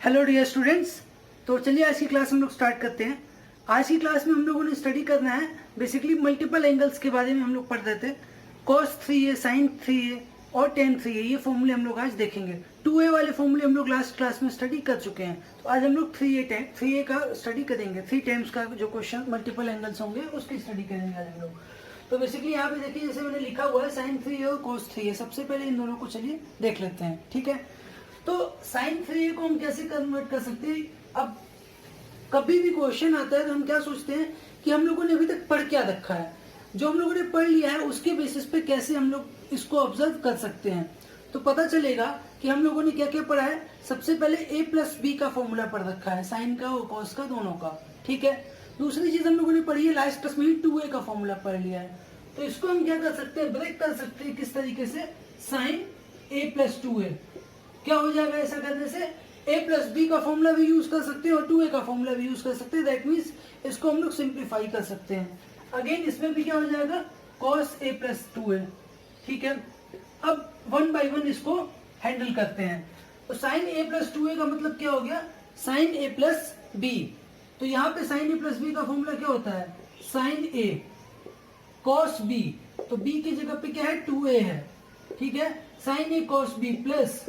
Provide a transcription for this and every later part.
Hello dear students. तो चलिए आज की क्लास हम लोग स्टार्ट करते हैं। आज की क्लास में हम लोगों ने स्टडी करना है बेसिकली मल्टीपल एंगल्स के बारे में। हम लोग पढ़ रहे थे cos 3a sin 3a और tan 3a, ये फॉर्मूले हम लोग आज देखेंगे। 2a वाले फॉर्मूले हम लोग लास्ट क्लास में स्टडी कर चुके हैं, तो आज हम लोग 3a का स्टडी करेंगे। 3 टाइम्स का जो क्वेश्चन मल्टीपल एंगल्स होंगे उसकी स्टडी करेंगे आज हम लोग। तो बेसिकली यहाँ पे देखिए जैसे मैंने लिखा हुआ है sin 3a और cos 3a। सबसे पहले इन दोनों को चलिए देख लेते हैं, ठीक है। तो sin 3a को हम कैसे कन्वर्ट कर सकते हैं। अब कभी भी क्वेश्चन आता है तो हम क्या सोचते हैं कि हम लोगों ने अभी तक पढ़ क्या रखा है, जो हम लोगों ने पढ़ लिया है उसके बेसिस पे कैसे हम लोग इसको ऑब्जर्व कर सकते हैं। तो पता चलेगा कि हम लोगों ने क्या क्या पढ़ा है। सबसे पहले a प्लस बी का फॉर्मूला पढ़ रखा है, साइन का और कॉस का दोनों का, ठीक है। दूसरी चीज हम लोगों ने पढ़ी है लास्ट क्लास में ही 2a का फॉर्मूला पढ़ लिया है। तो इसको हम क्या कर सकते हैं, ब्रेक कर सकते हैं। किस तरीके से, साइन a प्लस 2a क्या हो जाएगा। ऐसा करने से a प्लस बी का फॉर्मूला भी यूज कर सकते हैं और 2a का फॉर्मूला भी यूज कर सकते हैं। दैट मीन्स इसको हम लोग सिंप्लीफाई कर सकते हैं। अगेन इसमें भी क्या हो जाएगा, cos a प्लस 2a, ठीक है। अब वन बाई वन इसको हैंडल करते हैं। तो साइन a प्लस 2a का मतलब क्या हो गया, साइन a प्लस बी। तो यहाँ पे साइन a प्लस बी का फॉर्मूला क्या होता है, साइन a cos b। तो b की जगह पे क्या है, 2a है, ठीक है। Sine a cos b plus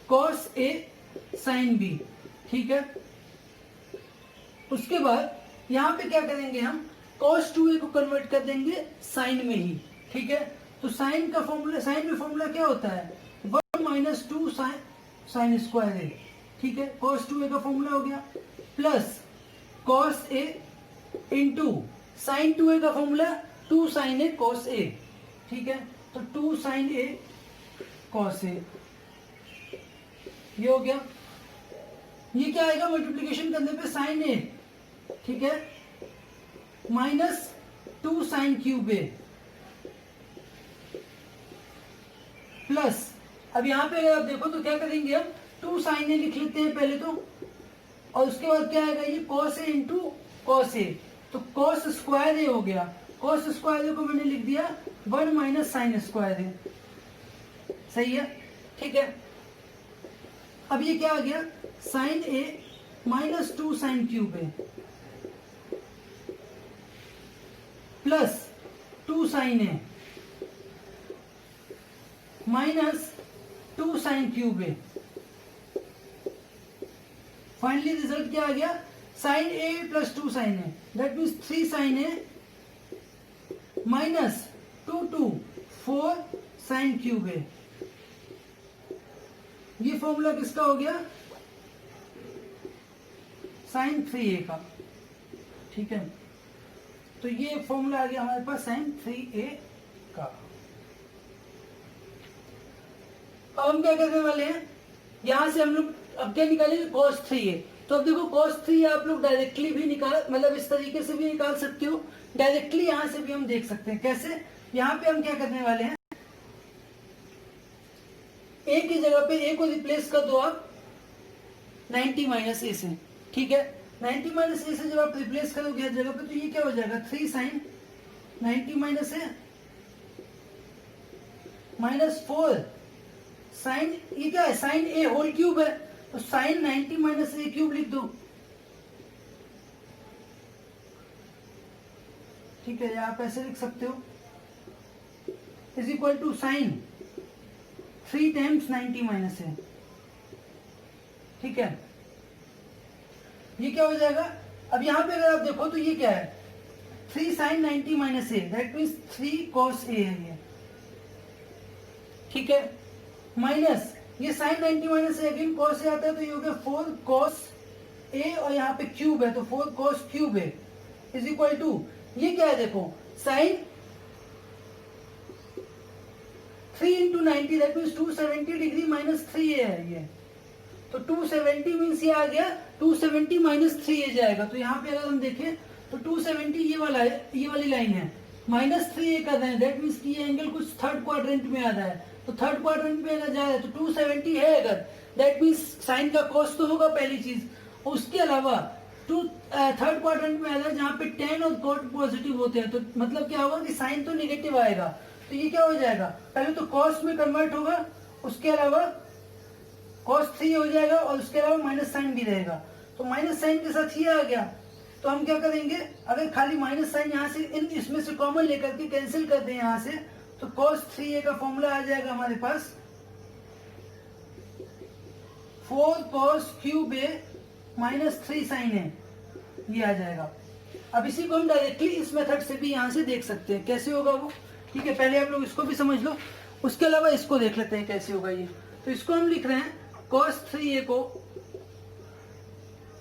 cos a sin b, ठीक है। उसके बाद यहाँ पे क्या करेंगे, हम cos 2a को कन्वर्ट कर देंगे साइन में ही, ठीक है। तो साइन का फॉर्मूला, साइन में फॉर्मूला क्या होता है, 1 माइनस 2 साइन स्क्वायर a, ठीक है। cos 2a का फॉर्मूला हो गया plus cos a into sine 2a का formula 2 sine a cos a, ठीक है। तो 2 साइन a cos a ये हो गया। ये क्या आएगा, मल्टीप्लिकेशन करने पे साइन a, ठीक है, minus 2 sine cube a plus, अब यहां पे अगर आप देखो तो क्या करेंगे, हम 2 साइन a लिख लेते हैं पहले तो, और उसके बाद क्या आएगा, ये cos a into cos a। तो cos स्क्वायर a हो गया। cos स्क्वायर a को मैंने लिख दिया 1 माइनस साइन स्क्वायर a, सही है, ठीक है। अब ये क्या आ गया, sine a minus 2 sine cube a plus 2 sine a minus 2 sine cube a। Finally result क्या आ गया, sine a plus 2 sine a, that means 3 sine a minus 2 4 sine cube a। ये फॉर्मूला किसका हो गया, साइन 3a का, ठीक है। तो ये फॉर्मूला आ गया हमारे पास साइन 3a का। अब हम क्या करने वाले हैं, यहां से हम लोग अब क्या निकालेंगे, cos 3a। तो अब देखो cos 3a आप लोग डायरेक्टली भी निकाल, मतलब इस तरीके से भी निकाल सकते हो, डायरेक्टली यहां से भी हम देख सकते हैं। कैसे, यहाँ पे हम क्या करने वाले हैं, a की जगह पे a को रिप्लेस कर दो आप 90 माइनस a से, ठीक है। 90 माइनस a से जब आप रिप्लेस करोगे हर जगह पे, तो ये क्या हो जाएगा, 3 sine 90 minus a minus 4 sine, ये क्या है, साइन a होल क्यूब है, तो साइन 90 माइनस a क्यूब लिख दो, ठीक है। आप ऐसे लिख सकते हो, is equal to sine 3 times 90 minus a, ठीक है। ये क्या हो जाएगा, अब यहां पे अगर आप देखो तो ये क्या है, 3 sine 90 minus a, that means 3 cos a है ये, ठीक है। माइनस ये sine 90 minus a, again cos a आता है, तो ये हो गया 4 cos a, और यहाँ पे क्यूब है तो 4 cos cube a is equal to, ये क्या है देखो, sine 3 into 90, that means 270 degree minus 3a है ये। तो 270 मीन्स ये आ गया 270 माइनस 3a जाएगा। तो यहाँ पे अगर हम देखें तो 270 ये वाला है, ये वाली लाइन है, माइनस 3a कर रहे हैं, दैट मीन्स कि ये एंगल कुछ थर्ड क्वाड्रेंट में आ रहा है। तो थर्ड क्वाड्रेंट में अगर जा रहा है तो 270 है अगर, दैट मीन्स साइन का कॉस तो होगा पहली चीज। उसके अलावा थर्ड क्वाड्रेंट में आ रहा है जहाँ पे tan और cot पॉजिटिव होते हैं, तो मतलब क्या होगा कि साइन तो निगेटिव आएगा। तो ये क्या हो जाएगा, पहले तो कॉस में कन्वर्ट होगा, उसके अलावा cos 3 हो जाएगा और उसके अलावा माइनस साइन भी रहेगा, तो माइनस साइन के साथ ये आ गया। तो हम क्या करेंगे, अगर खाली माइनस साइन यहाँ से इसमें से कॉमन लेकर के कैंसिल कर दें यहाँ से, तो cos 3a का फॉर्मूला आ जाएगा हमारे पास 4 cos cube a minus 3 sin a, ये आ जाएगा। अब इसी को हम डायरेक्टली इस मेथड से भी यहाँ से देख सकते हैं, कैसे होगा वो, ठीक है। पहले आप लोग इसको भी समझ लो, उसके अलावा इसको देख लेते हैं कैसे होगा ये। तो इसको हम लिख रहे हैं cos 3a को,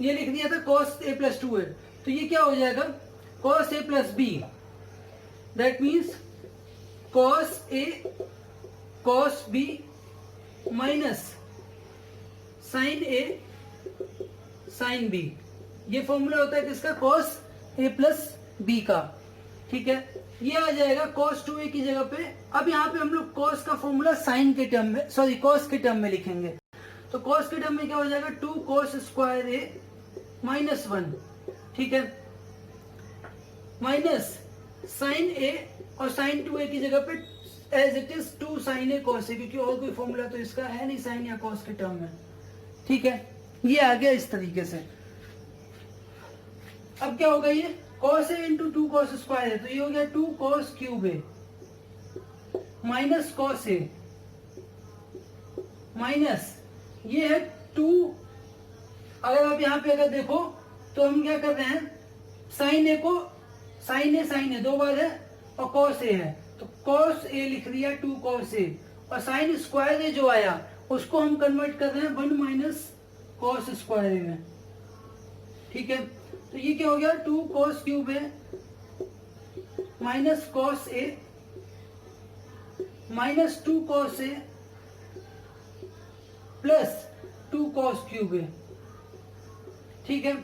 ये लिख दिया था cos a प्लस 2a, तो ये क्या हो जाएगा cos a plus b, that means cos a cos b minus sin a sin b। ये फॉर्मूला होता है किसका, cos a प्लस b का, ठीक है। ये आ जाएगा cos 2a की जगह पे। अब यहाँ पे हम लोग cos का फॉर्मूला sin के टर्म में, सॉरी cos के टर्म में लिखेंगे। तो cos के टर्म में क्या हो जाएगा 2 cos स्क्वायर a माइनस 1, ठीक है, माइनस sin a और sin 2a की जगह पे as it is 2 sin a cos a, क्योंकि और कोई फॉर्मूला तो इसका है नहीं sin या cos के टर्म में, ठीक है। ये आ गया इस तरीके से। अब क्या होगा, ये cos a into 2 cos square है, तो ये हो गया 2 cos cube a minus cos a minus ये है 2। अगर आप यहाँ पे अगर देखो तो हम क्या कर रहे हैं, sin a को sin a दो बार है और cos a है, तो cos a लिख दिया 2 cos a, और sin स्क्वायर a जो आया उसको हम कन्वर्ट कर रहे हैं 1 माइनस cos स्क्वायर a में, ठीक है। तो ये क्या हो गया 2 cos cube a minus cos a minus 2 cos a plus 2 cos cube a, ठीक है।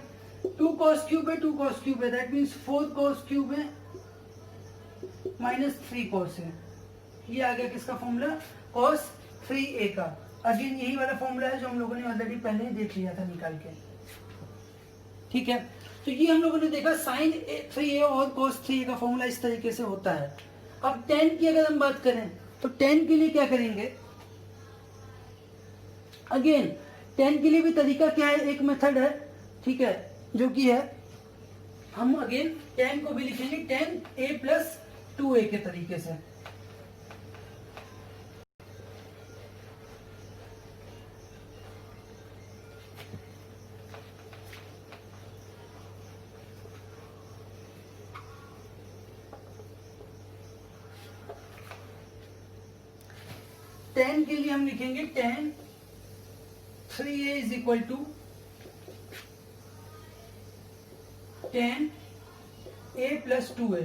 2 cos cube a 2 cos cube a, that means 4 cos cube a minus 3 cos a। ये आ गया किसका फॉर्मूला, cos 3a का। अगेन यही वाला formula है जो हम लोगों ने ऑलरेडी पहले ही देख लिया था निकाल के, ठीक है। तो ये हम लोगों ने देखा sin 3a और cos 3a का फॉर्मूला इस तरीके से होता है। अब tan की अगर हम बात करें तो tan के लिए क्या करेंगे, अगेन tan के लिए भी तरीका क्या है, एक मेथड है, ठीक है, जो कि है हम अगेन tan को भी लिखेंगे tan a प्लस 2a के तरीके से। tan के लिए हम लिखेंगे tan 3a is equal to tan a plus 2a,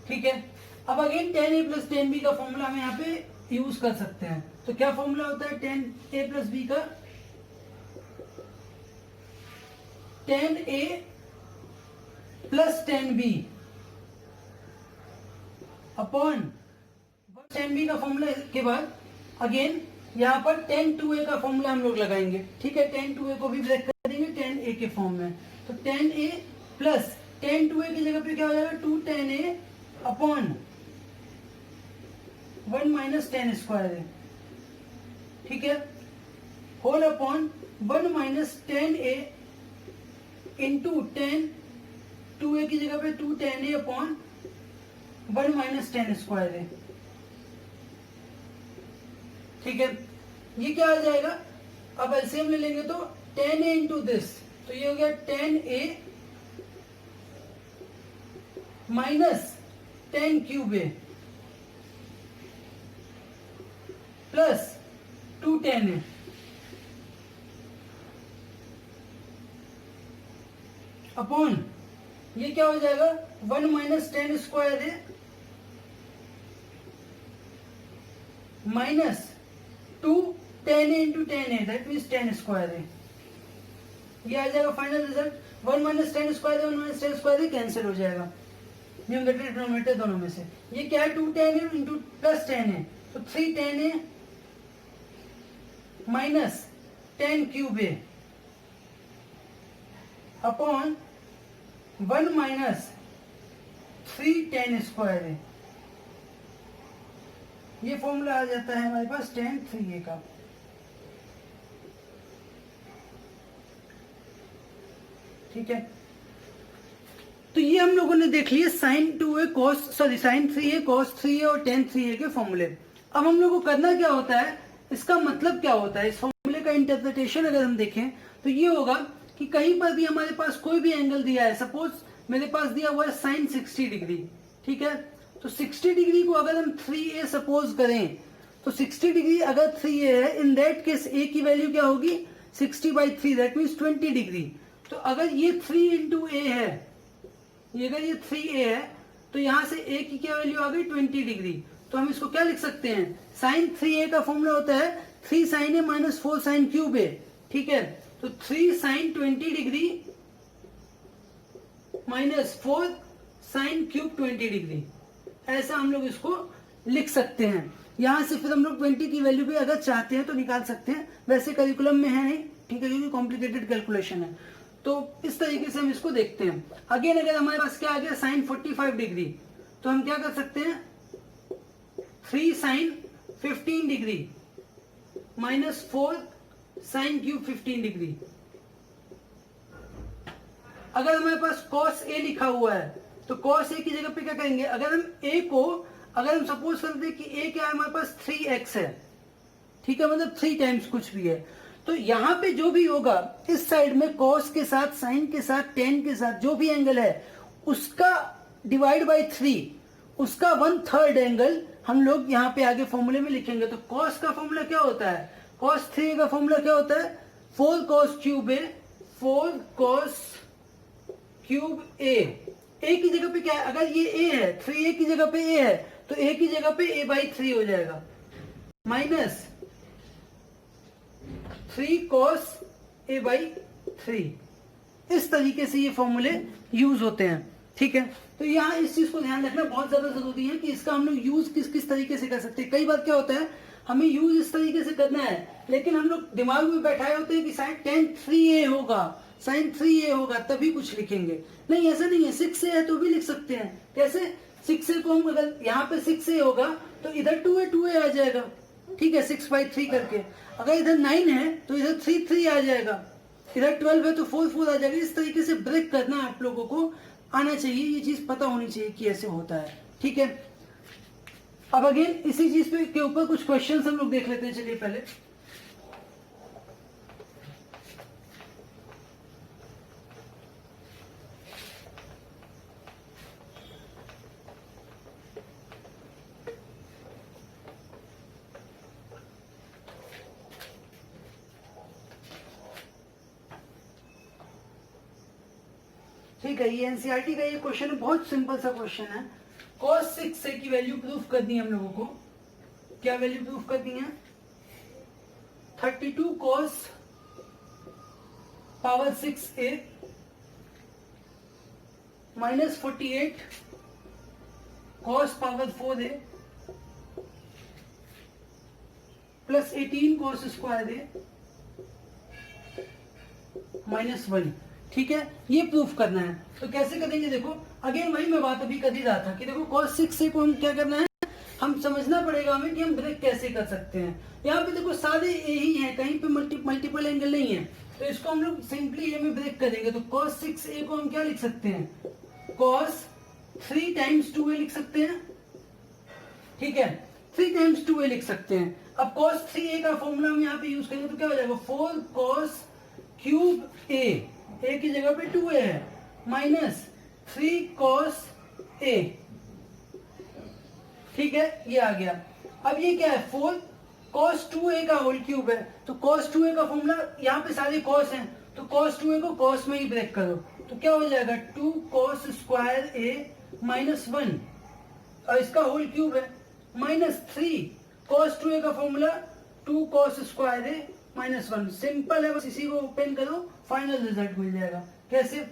ठीक है। अब again tan a plus tan b का फॉर्मूला हम यहाँ पे यूज कर सकते हैं। तो क्या फॉर्मूला होता है tan a प्लस b का, tan a plus tan b upon tan b का फॉर्मूला के बाद अगेन यहाँ पर tan 2a का फॉर्मूला हम लोग लगाएंगे, ठीक है। tan 2a को भी ब्रेक कर देंगे tan a के फॉर्म में, तो tan a plus tan 2a की जगह पे क्या हो जाएगा 2 tan a upon 1 minus tan square a, ठीक है, whole upon 1 minus tan a into tan 2a की जगह पे 2 tan a upon 1 minus tan square a, ठीक है। ये क्या आ जाएगा, अब एलसीएम ले लेंगे तो tan a इंटू दिस, तो ये हो गया tan a minus tan cube a plus 2 tan a upon ये क्या हो जाएगा 1 minus tan square a minus 2 tan a into tan a, that means tan square a। ये आ जाएगा final result 1 minus tan square a 1 minus tan square a cancel हो जाएगा numerator denominator दोनों में से। ये क्या है 2 tan a into plus tan a, तो 3 tan a minus tan cube a upon 1 minus 3 tan square a। ये फॉर्मूला आ जाता है हमारे पास tan 3a का। ठीक है, तो ये हम लोगों ने देख लिया sine 2a cos sorry sine 3a cos 3a और tan 3a के फॉर्मूले। अब हम लोग को करना क्या होता है, इसका मतलब क्या होता है, इस फॉर्मूले का इंटरप्रिटेशन अगर हम देखें तो ये होगा कि कहीं पर भी हमारे पास कोई भी एंगल दिया है, सपोज मेरे पास दिया हुआ है साइन 60 डिग्री, ठीक है, तो 60 डिग्री को अगर हम 3a सपोज करें तो 60 डिग्री अगर 3a है, इन दैट केस a की वैल्यू क्या होगी 60/3, दैट मीन्स 20 डिग्री। तो अगर ये 3 इंटू ए है, ये अगर ये 3a है तो यहां से a की क्या वैल्यू आ गई 20 डिग्री। तो हम इसको क्या लिख सकते हैं, साइन 3a का फॉर्मूला होता है 3 sine a minus 4 sine cube a, ठीक है, तो 3 sine 20 degree minus 4 sine cube 20 degree, ऐसा हम लोग इसको लिख सकते हैं। यहां से फिर हम लोग 20 की वैल्यू भी अगर चाहते हैं तो निकाल सकते हैं, वैसे करिकुलम में है नहीं, ठीक है, क्योंकि कॉम्प्लिकेटेड कैलकुलेशन है। तो इस तरीके से हम इसको देखते हैं। अगेन अगर हमारे पास क्या आ गया साइन 45 डिग्री, तो हम क्या कर सकते हैं 3 sine 15 degree minus 4 sine cube 15 degree. अगर हमारे पास cos a लिखा हुआ है तो cos a की जगह पे क्या करेंगे, अगर हम a को अगर हम सपोज करते हैं कि a क्या है हमारे पास 3x है, ठीक है, मतलब 3 टाइम्स कुछ भी है, तो यहां पे जो भी होगा इस साइड में cos के साथ साइन के साथ tan के साथ जो भी एंगल है उसका डिवाइड बाय 3, उसका 1/3 एंगल हम लोग यहाँ पे आगे फॉर्मूले में लिखेंगे। तो cos का फॉर्मूला क्या होता है, cos 3 का फॉर्मूला क्या होता है 4 cos cube a, 4 cos cube a की जगह पे क्या है, अगर ये a है 3a की जगह पे a है तो a की जगह पे a/3 हो जाएगा, माइनस 3 cos a/3। इस तरीके से ये फॉर्मूले यूज होते हैं, ठीक है। तो यहाँ इस चीज को ध्यान रखना बहुत ज्यादा जरूरी है कि इसका हम लोग यूज किस किस तरीके से कर सकते हैं। कई बार क्या होता है हमें यूज इस तरीके से करना है, लेकिन हम लोग दिमाग में बैठाए होते हैं कि साइन tan 3a होगा, साइन 3a होगा तभी कुछ लिखेंगे। नहीं, ऐसा नहीं है, 6a है तो भी लिख सकते हैं। कैसे, 6a को हम अगर यहाँ पे 6a होगा तो इधर 2a आ जाएगा, ठीक है, 6/3 करके। अगर इधर 9 है तो इधर 3 आ जाएगा, इधर 12 है तो 4 आ जाएगा। इस तरीके से ब्रेक करना आप लोगों को आना चाहिए, ये चीज पता होनी चाहिए कि ऐसे होता है, ठीक है। अब अगेन इसी चीज पे के ऊपर कुछ क्वेश्चंस हम लोग देख लेते हैं। चलिए पहले ठीक है, ये एनसीईआरटी का ये क्वेश्चन है, बहुत सिंपल सा क्वेश्चन है। cos 6a की वैल्यू प्रूफ करनी है हम लोगों को। क्या वैल्यू प्रूफ करनी है, 32 cos power 6a minus 48 cos power 4a plus 18 cos square a minus 1, ठीक है, ये प्रूफ करना है। तो कैसे करेंगे, देखो अगेन वही मैं बात अभी कर ही रहा था कि देखो cos 6a को हम क्या करना है, हम समझना पड़ेगा हमें कि हम ब्रेक कैसे कर सकते हैं। यहाँ पे देखो सारे a ही हैं, कहीं पे मल्टीपल एंगल नहीं है, तो इसको हम लोग सिंपली a में ब्रेक करेंगे। तो cos 6a को हम क्या लिख सकते हैं, cos 3 टाइम्स 2a लिख सकते हैं, ठीक है, 3 टाइम्स 2a लिख सकते हैं। अब cos 3a का फॉर्मूला हम यहाँ पे यूज करेंगे तो क्या हो जाएगा 4 cos क्यूब a की जगह पे 2a है, माइनस 3 cos a, ठीक है, ये आ गया। अब ये क्या है 4 cos 2a का होल क्यूब है, तो cos 2a का फॉर्मूला यहाँ पे सारे cos हैं, तो cos 2a को cos में ही ब्रेक करो, तो क्या हो जाएगा 2 cos स्क्वायर a माइनस 1, और इसका होल क्यूब है, माइनस 3 cos 2a का formula 2 cos square a minus 1। Simple है, बस इसी को ओपन करो, फाइनल रिजल्ट मिल जाएगा। कैसे,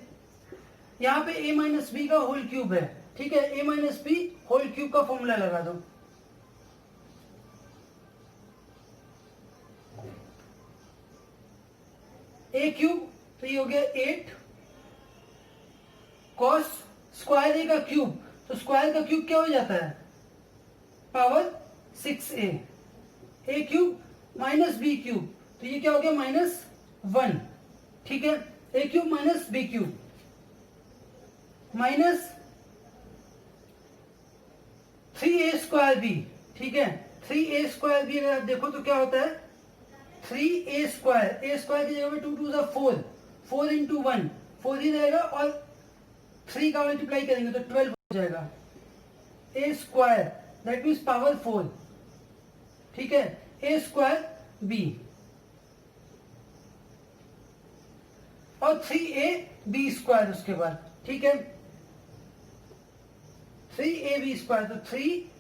यहाँ पे a माइनस बी का होल क्यूब है, ठीक है, a minus B whole cube का फॉर्मूला लगा दो, a क्यूब, तो ये हो गया 8 cos स्क्वायर a का क्यूब, तो स्क्वायर का क्यूब क्या हो जाता है पावर 6a, a क्यूब माइनस बी क्यूब, तो ये क्या हो गया माइनस 1, ठीक है। A cube minus B cube minus 3a² B, ठीक है। 3a² बी अगर आप देखो तो क्या होता है 3a², a स्क्वायर की जगह पे 2 2 जा 4, 4 इंटू 1 4 ही रहेगा और 3 का मल्टीप्लाई करेंगे तो 12 हो जाएगा। a² दैट मीन्स पावर 4, ठीक है। a² b और 3ab² उसके बाद, ठीक है। 3ab² तो 3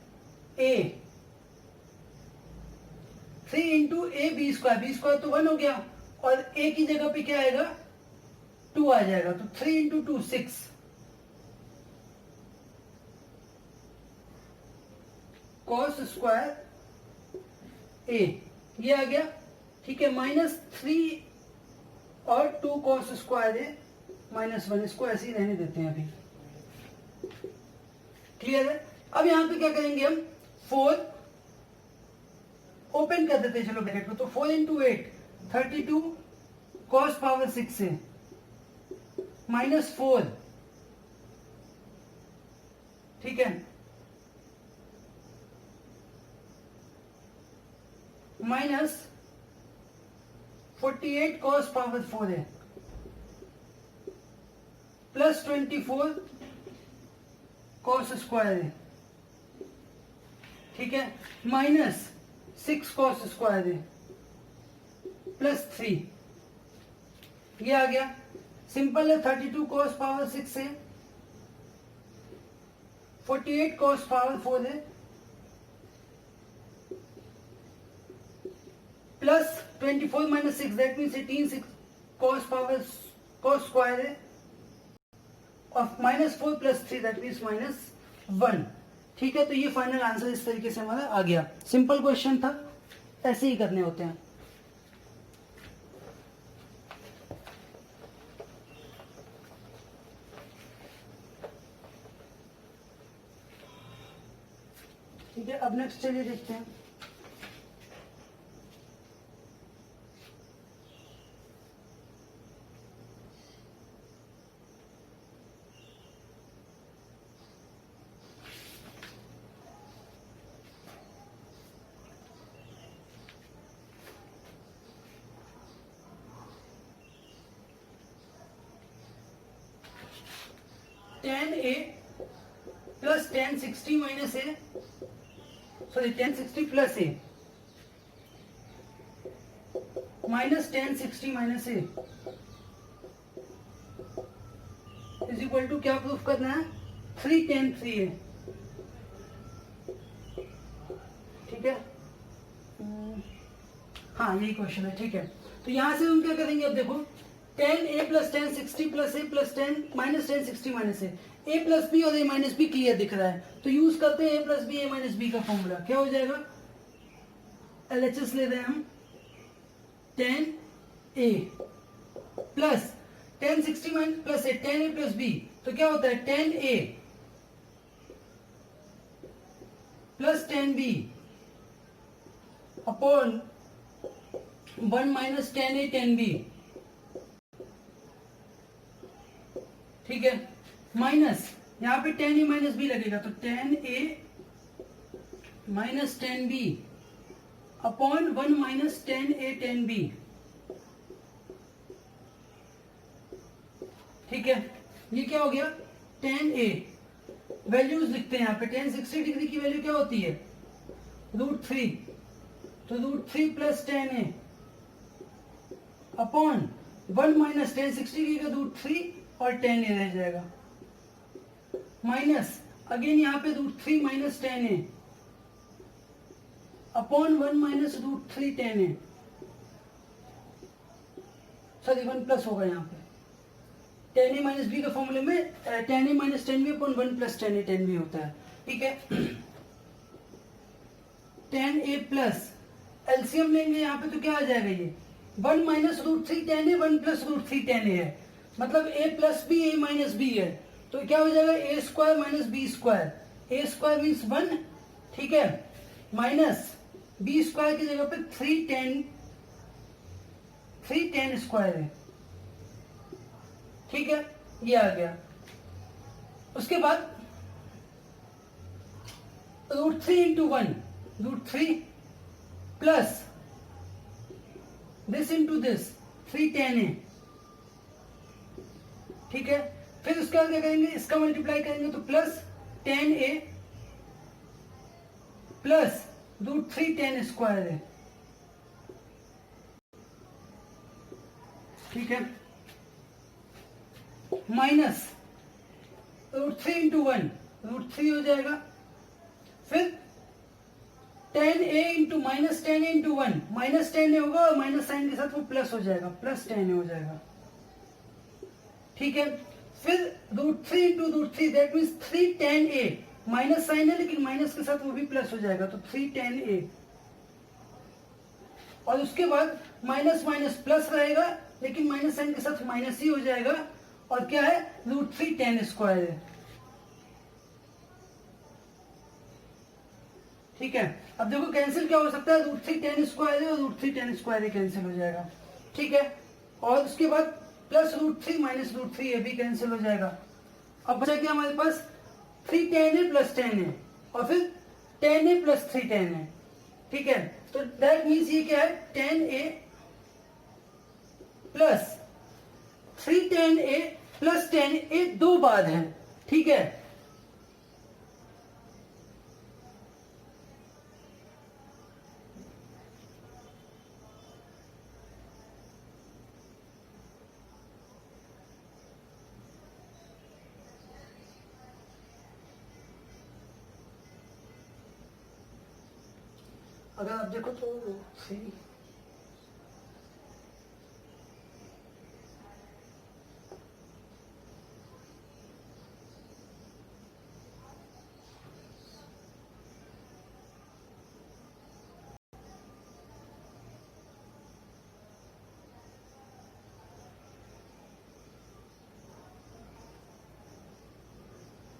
इंटू ab², b² तो 1 हो गया और a की जगह पे क्या आएगा 2 आ जाएगा, तो 3 इंटू 2 6 cos स्क्वायर a ये आ गया, ठीक है। माइनस 3 और 2 cos स्क्वायर a माइनस 1, इसको ऐसे ही रहने देते हैं अभी, क्लियर है। अब यहां पे क्या करेंगे हम 4 ओपन कर देते हैं, चलो ब्रैकेट को, तो 4 इंटू 8 32 cos पावर 6 से माइनस 4, ठीक है, माइनस 48 cos पावर 4 है प्लस 24 cos स्क्वायर है, ठीक है, माइनस 6 cos स्क्वायर है प्लस 3, ये आ गया। सिंपल है, 32 cos पावर 6 है, 48 cos पावर 4 है plus 24 minus 6 that means 18 6 cos square है और minus 4 plus 3 that means minus 1, ठीक है। तो ये फाइनल आंसर इस तरीके से हमारा आ गया। सिंपल क्वेश्चन था, ऐसे ही करने होते हैं। ठीक है, अब नेक्स्ट चलिए देखते हैं। tan a plus tan 60 minus a, sorry tan 60 plus a minus tan 60 minus a is equal to क्या प्रूफ करना है 3 tan 3a, ठीक है। हाँ यही क्वेश्चन है, ठीक है। तो यहां से हम क्या करेंगे, अब देखो tan a plus tan 60 plus a plus tan minus tan 60 minus a plus B और a माइनस बी क्लियर दिख रहा है, तो यूज करते हैं a plus B a minus B का फॉर्मूला। क्या हो जाएगा, LHS ले रहे हैं हम, tan a plus tan 60 minus plus a, tan a plus b, तो क्या होता है tan a plus tan b upon 1 minus tan a tan b, ठीक है, माइनस यहां पे tan a माइनस b लगेगा, तो tan a minus tan b upon 1 minus tan a tan b, ठीक है। ये क्या हो गया tan a, वैल्यूज लिखते हैं यहाँ पे। tan 60 डिग्री की वैल्यू क्या होती है √3, तो √3 plus tan a upon 1 minus tan 60 degree का √3 और tan a रह जाएगा, माइनस अगेन यहाँ पे √3 minus tan a upon 1 minus √3 tan a, sorry 1 plus होगा यहाँ पे, tan a माइनस बी के फॉर्मूले में tan a minus tan b upon 1 plus tan a tan b होता है, ठीक है। tan a प्लस एलसीएम लेंगे यहाँ पे तो क्या आ जाएगा, ये 1 minus √3 tan a 1 plus √3 tan a है, मतलब a plus B a minus B है, तो क्या हो जाएगा a² minus b², a² means 1, ठीक है, माइनस b² की जगह पे 3 tan स्क्वायर है, ठीक है, ये आ गया। उसके बाद √3 into 1, √3 plus this into this 310a, ठीक है। फिर उसके बाद क्या करेंगे, इसका मल्टीप्लाई करेंगे तो प्लस 10a प्लस √3 10 स्क्वायर है, ठीक है, माइनस √3 इंटू 1 √3 हो जाएगा। फिर 10a into minus 10a into 1 minus 10a होगा और माइनस साइन के साथ वो प्लस हो जाएगा, प्लस 10a हो जाएगा, ठीक है। फिर √3 into √3 that means 310a, minus sine है लेकिन माइनस के साथ वो भी प्लस हो जाएगा तो 310a, और उसके बाद माइनस माइनस प्लस रहेगा लेकिन माइनस साइन के साथ माइनस ही हो जाएगा, और क्या है √3 10 स्क्वायर है, ठीक है। अब देखो कैंसिल क्या हो सकता है, √3 10 स्क्वायर है और √3 10 स्क्वायर ही कैंसिल हो जाएगा, ठीक है। और उसके बाद प्लस √3 माइनस √3 ये भी कैंसिल हो जाएगा। अब बचा क्या हमारे पास, 310a प्लस 10 है और फिर 10a प्लस 310 है, ठीक है। तो दैट मीन्स ये क्या है 10a plus 310a plus 10a दो बार है, ठीक है। अगर आप देखो तो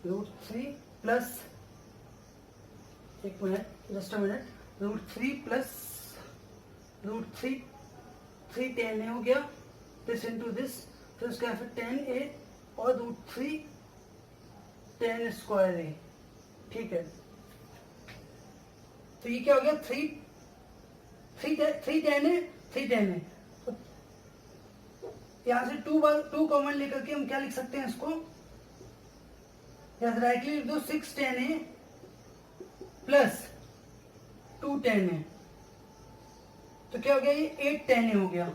√3 प्लस, एक minute just a minute, √3 plus √3 310a हो गया, दिस इंटू दिस, फिर उसका फिर 10a और √3 10 स्क्वायर a, ठीक है। तो ये क्या हो गया 310a 310a, तो यहां से 2 कॉमन लेकर के हम क्या लिख सकते हैं इसको, राइटली लिख दो 610a प्लस 210a, तो क्या हो गया ये 810a हो गया,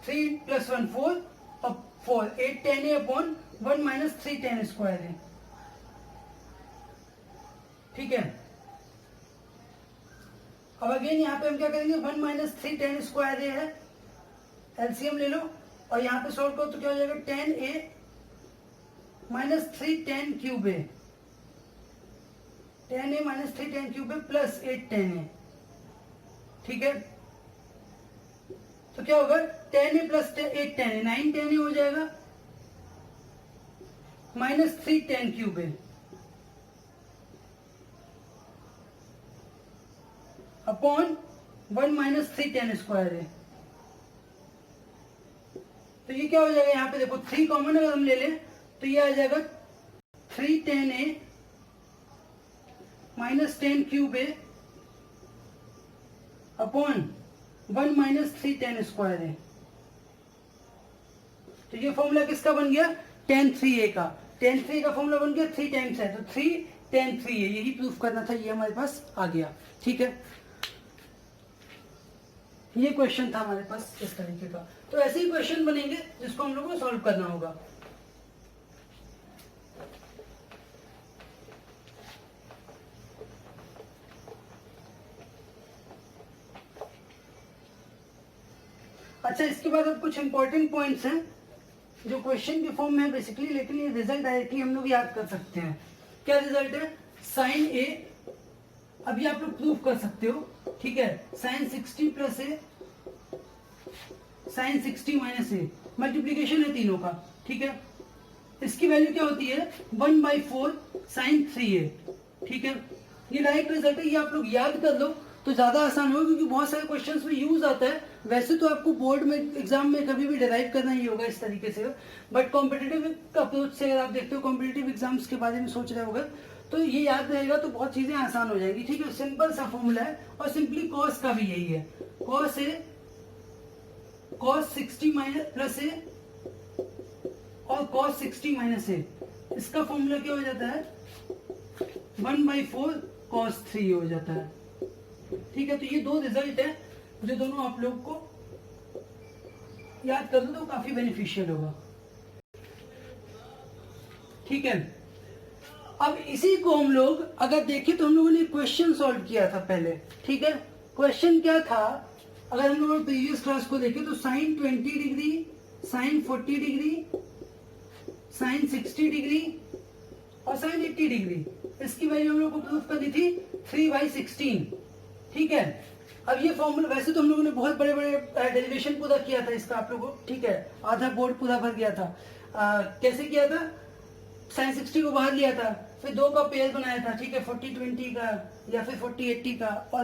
3 प्लस 1 4 और 4 810a अपॉन 1 माइनस 310 स्क्वायर है, ठीक है। अब अगेन यहाँ पे हम क्या करेंगे 1 माइनस 310 स्क्वायर है, एलसीएम ले लो और यहाँ पे सॉल्व करो तो क्या हो जाएगा 10a माइनस 310 क्यूब है, 10a माइनस 310 क्यूब है प्लस 810a, ठीक है। तो क्या होगा 10a प्लस 810a 910a हो जाएगा, माइनस 310 क्यूब है अपॉन 1 माइनस 310 स्क्वायर है, तो ये क्या हो जाएगा, यहाँ पे देखो 3 कॉमन अगर हम ले लें तो ये आ जाएगा 310a माइनस 10 क्यूब है अपॉन 1 माइनस 310 स्क्वायर है, तो ये फॉर्मूला किसका बन गया 10 3a का, 10 3 का फॉर्मूला बन गया 3 टाइम्स है तो 3 10 3a, यही प्रूफ करना था, ये हमारे पास आ गया, ठीक है। ये क्वेश्चन था हमारे पास इस तरीके का। तो ऐसे ही क्वेश्चन बनेंगे जिसको हम लोगों को सॉल्व करना होगा। अच्छा, इसके बाद अब कुछ इंपॉर्टेंट पॉइंट्स हैं जो क्वेश्चन के फॉर्म में है बेसिकली, लेकिन ये रिजल्ट डायरेक्टली हम लोग याद कर सकते हैं। क्या रिजल्ट है, साइन ए, अभी आप लोग प्रूफ कर सकते हो, ठीक है, साइन 60 प्लस ए साइन 60 माइनस ए, मल्टीप्लीकेशन है तीनों का, ठीक है। इसकी वैल्यू क्या होती है 1/4 साइन 3a, ठीक है। ये डायरेक्ट रिजल्ट है, ये आप लोग याद कर लो तो ज़्यादा आसान होगा, क्योंकि बहुत सारे क्वेश्चंस में यूज आता है। वैसे तो आपको बोर्ड में एग्जाम में कभी भी डिराइव करना ही होगा इस तरीके से, बट कॉम्पिटेटिव अप्रोच से अगर आप देखते हो, कॉम्पिटेटिव एग्जाम्स के बारे में सोच रहे होगा, तो ये याद रहेगा तो बहुत चीजें आसान हो जाएगी। ठीक है, सिंपल सा फॉर्मूला है, और सिंपली कॉस का भी यही है, cos A cos 60 minus plus ए और कॉस 60 माइनस ए, इसका फॉर्मूला क्या हो जाता है 1/4 cos 3 हो जाता है। ठीक है, तो ये दो रिजल्ट है जो दोनों आप लोग को याद कर दो तो काफी बेनिफिशियल होगा। ठीक है, अब इसी को हम लोग अगर देखें तो हम लोगों ने क्वेश्चन सॉल्व किया था पहले। ठीक है, क्वेश्चन क्या था, अगर हम लोग प्रीवियस क्लास को देखें तो sine 20 degree, sine 40 degree, sine 60 degree और साइन 80 डिग्री, इसकी वैल्यू हम लोग को प्रूफ करनी थी 3/16। ठीक है, अब ये फॉर्मूला वैसे तो हम लोगों ने बहुत बड़े बड़े डेरिवेशन पूरा किया था इसका आप लोगों को। ठीक है, आधा बोर्ड पूरा भर गया था। कैसे किया था, साइन 60 को बाहर लिया था, फिर दो का पेयर बनाया था। ठीक है, 40-20 का या फिर 40-80 का, और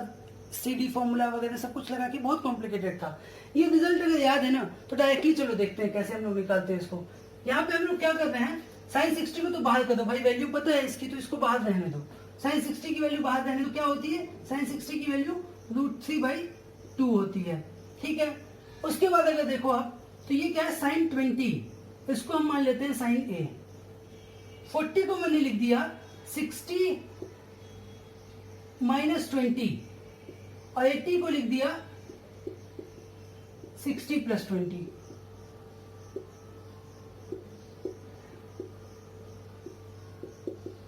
CD फॉर्मूला वगैरह सब कुछ लगा के बहुत कॉम्प्लिकेटेड था। ये रिजल्ट अगर याद है ना तो डायरेक्टली चलो देखते हैं कैसे हम लोग निकालते हैं इसको। यहाँ पे हम लोग क्या करते हैं, साइन 60 को तो बाहर कर दो भाई, वैल्यू पता है इसकी, तो इसको बाहर रहने दो। साइन 60 की वैल्यू बाहर रहने दो, क्या होती है साइन 60 की वैल्यू √3/2 होती है। ठीक है, उसके बाद अगर देखो आप तो ये क्या है साइन 20, इसको हम मान लेते हैं साइन A। 40 को मैंने लिख दिया 60 माइनस 20 और 80 को लिख दिया 60 प्लस 20।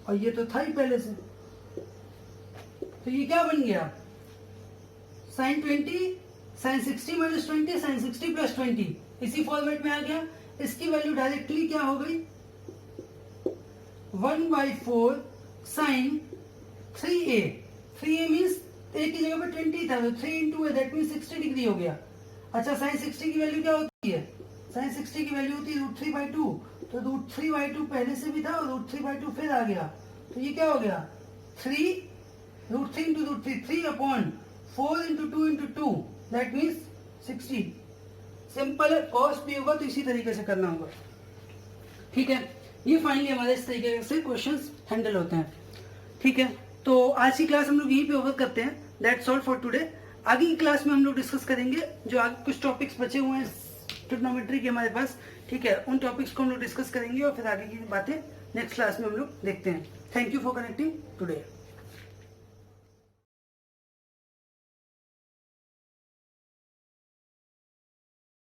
और ये तो था ही पहले से, तो ये क्या बन गया sine 20 sine 60 minus 20 sine 60 plus 20, इसी फॉर्मेट में आ गया। इसकी वैल्यू डायरेक्टली क्या हो गई 1/4 sign 3a। 3a means a की जगह पर 20 था, तो 3 इंटू दैट मीन्स 60 डिग्री हो गया। अच्छा, साइन 60 की वैल्यू क्या होती है, साइन 60 की वैल्यू होती है √3/2, तो √3/2 पहले से भी था और √3/2 फिर आ गया, तो ये क्या हो गया 3 √3 into √3 3/4 into 2 into 2 that means 60। Simple है, कॉस भी होगा तो इसी तरीके से करना होगा। ठीक है, ये फाइनली हमारे इस तरीके से क्वेश्चंस हैंडल होते हैं। ठीक है, तो आज की क्लास हम लोग यहीं पे ओवर करते हैं। That's all for today. आगे की क्लास में हम लोग डिस्कस करेंगे जो आगे कुछ टॉपिक्स बचे हुए हैं ट्रिग्नोमेट्री के हमारे पास। ठीक है, उन टॉपिक्स को हम लोग डिस्कस करेंगे और फिर आगे की बातें नेक्स्ट क्लास में हम लोग देखते हैं। Thank you for connecting today.